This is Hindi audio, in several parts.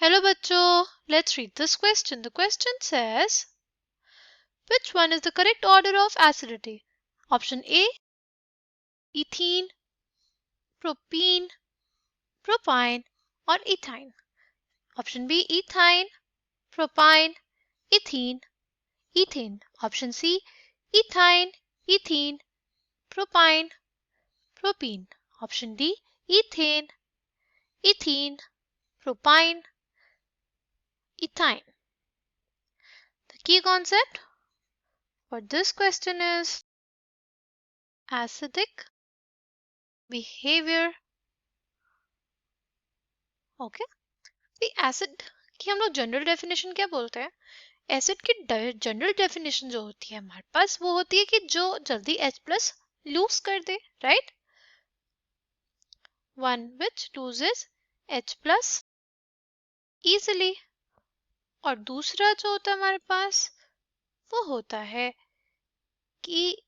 Hello bachcho, let's read this question. The question says, which one is the correct order of acidity? Option A, ethene, propene, propyne or ethine. Option B, ethyne, propyne, ethene, ethane. Option C, ethyne, ethene, propyne, propene. Option D, ethane, ethene, propyne, ethine. The key concept for this question is acidic behavior. Okay acid की हम लोग जनरल डेफिनेशन क्या बोलते हैं? एसिड की जनरल डेफिनेशन जो होती है हमारे पास वो होती है कि जो जल्दी H प्लस लूज कर दे, right? One which loses H plus easily. और दूसरा जो होता है हमारे पास वो होता है कि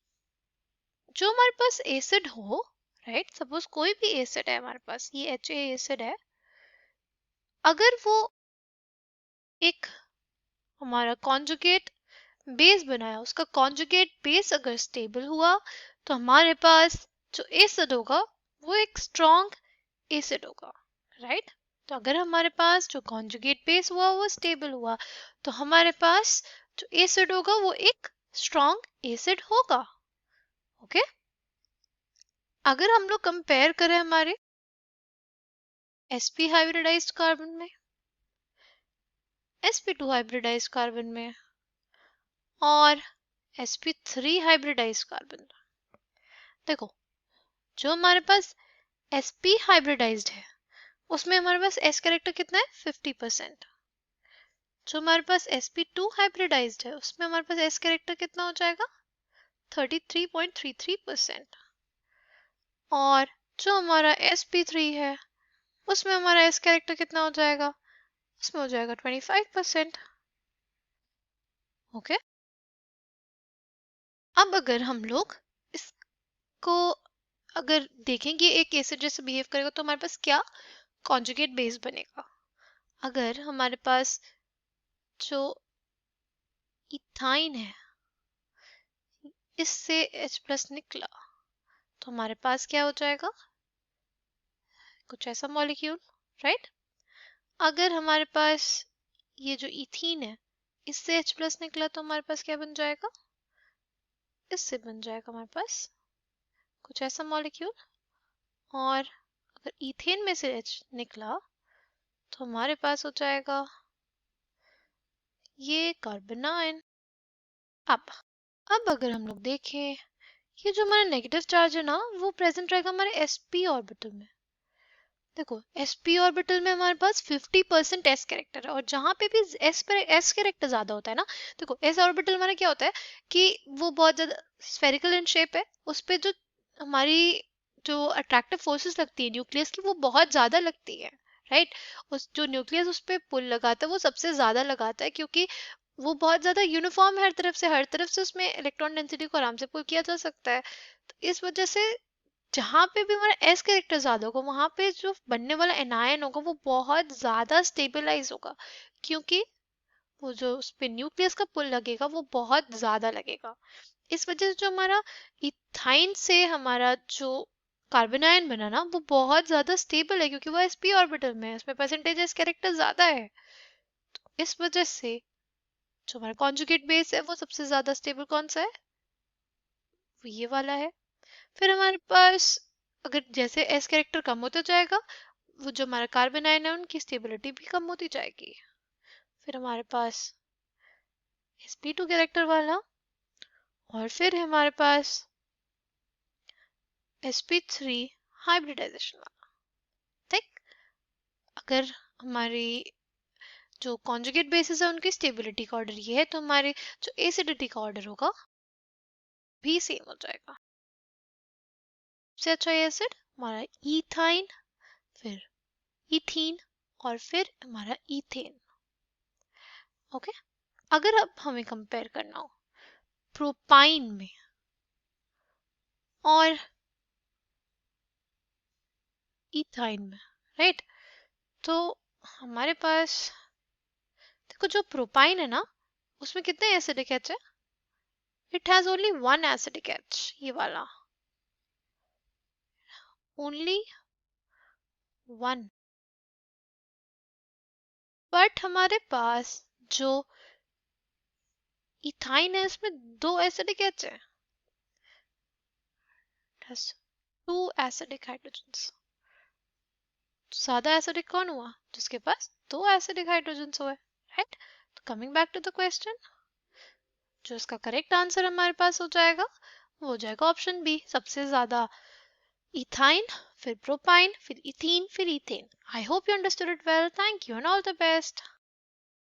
जो हमारे पास एसिड हो, राइट? सपोज कोई भी एसिड है हमारे पास, ये HA एसिड है, अगर वो एक हमारा कॉन्जुगेट बेस बनाया, उसका कॉन्जुगेट बेस अगर स्टेबल हुआ तो हमारे पास जो एसिड होगा वो एक स्ट्रॉन्ग एसिड होगा, राइट? तो अगर हमारे पास जो कॉन्जुगेट बेस हुआ वो स्टेबल हुआ तो हमारे पास जो एसिड होगा वो एक स्ट्रॉन्ग एसिड होगा। ओके अगर हम लोग कंपेयर करें हमारे sp हाइब्रिडाइज्ड कार्बन में, sp2 हाइब्रिडाइज्ड कार्बन में और sp3 हाइब्रिडाइज्ड कार्बन, देखो जो हमारे पास sp हाइब्रिडाइज्ड है उसमें हमारे पास s कैरेक्टर कितना है 50%। जो हमारे पास sp2 हाइब्रिडाइज्ड है उसमें हमारे पास s कैरेक्टर कितना हो जाएगा 33.33%। और जो हमारा sp3 है उसमें हमारा s कैरेक्टर कितना हो जाएगा, उसमें हो जाएगा 25%। ओके अब अगर हम लोग इसको अगर देखें कि एक एसिड जैसे बिहेव करेगा तो हमारे पास क्या कॉन्जुगेट बेस बनेगा। अगर हमारे पास जो इथाइन है इससे H प्लस निकला तो हमारे पास क्या हो जाएगा, कुछ ऐसा मॉलिक्यूल, राइट? अगर हमारे पास ये जो इथीन है इससे H प्लस निकला तो हमारे पास क्या बन जाएगा, इससे बन जाएगा हमारे पास कुछ ऐसा मॉलिक्यूल। और अगर इथेन में से H निकला तो हमारे पास हो जाएगा ये कार्बन आयन। अब अगर हम लोग देखें ये जो हमारा नेगेटिव चार्ज है ना वो प्रेजेंट रहेगा हमारे sp ऑर्बिटल में। देखो sp ऑर्बिटल में हमारे पास 50% s कैरेक्टर है और जहां पे भी s कैरेक्टर ज्यादा होता है ना, देखो s ऑर्बिटल हमारा क्या होता है कि वो बहुत ज्यादा स्फेरिकल इन शेप है, उस पे जो हमारी जो अट्रैक्टिव फोर्सेस लगती है न्यूक्लियस की वो बहुत ज्यादा लगती है, राइट? उस जो न्यूक्लियस उस पे पुल लगाता है वो सबसे ज्यादा लगाता है क्योंकि वो बहुत ज्यादा यूनिफॉर्म है, हर तरफ से उसमें इलेक्ट्रॉन डेंसिटी को आराम से पुल किया जा सकता है। तो इस वजह से जहां पे भी हमारा एस कैरेक्टर ज्यादा होगा वहां पे जो बनने वाला एनायन होगा वो बहुत ज्यादा स्टेबलाइज होगा क्योंकि वो जो उस पे न्यूक्लियस का पुल लगेगा वो बहुत ज्यादा लगेगा। इस वजह से जो हमारा इथाइन से हमारा जो कार्बन आयन बना ना वो बहुत ज्यादा स्टेबल है क्योंकि वो sp ऑर्बिटल में है, उसमें परसेंटेज एस कैरेक्टर ज्यादा है। तो इस वजह से जो हमारा कॉन्जुगेट बेस है वो सबसे ज्यादा स्टेबल कौन सा है, वो ये वाला है। फिर हमारे पास अगर जैसे एस कैरेक्टर कम होता जाएगा वो जो हमारा कार्बन आयन है उनकी स्टेबिलिटी भी कम होती जाएगी। फिर हमारे पास sp2 कैरेक्टर वाला और फिर हमारे पास sp3 हाइब्रिडाइजेशन वाला। ठीक अगर हमारी जो कॉन्जुगेट बेसिस है उनकी स्टेबिलिटी का ऑर्डर ये है तो हमारे जो एसिडिटी का ऑर्डर होगा भी सेम हो जाएगा। सबसे अच्छा एसिड हमारा इथाइन, फिर इथीन और फिर हमारा इथेन। ओके अगर अब हमें कंपेयर करना हो प्रोपाइन में और इथाइन में, राइट? तो हमारे पास देखो जो प्रोपाइन है ना उसमें कितने एसिडिक एच है? It has only one acidic H, ये वाला, ओनली वन। बट हमारे पास जो इथाइन है इसमें दो एसिडिक एच है, it has two acidic hydrogens. ज्यादा एसिडिक कौन हुआ? जिसके पास दो एसिडिक हाइड्रोजन्स हुए, राइट? तो coming back to the question, जो इसका करेक्ट आंसर हमारे पास हो जाएगा वो हो जाएगा ऑप्शन बी, सबसे ज्यादा इथाइन, फिर प्रोपाइन, फिर इथीन, फिर ethane. I hope you understood it well. Thank you and all the best.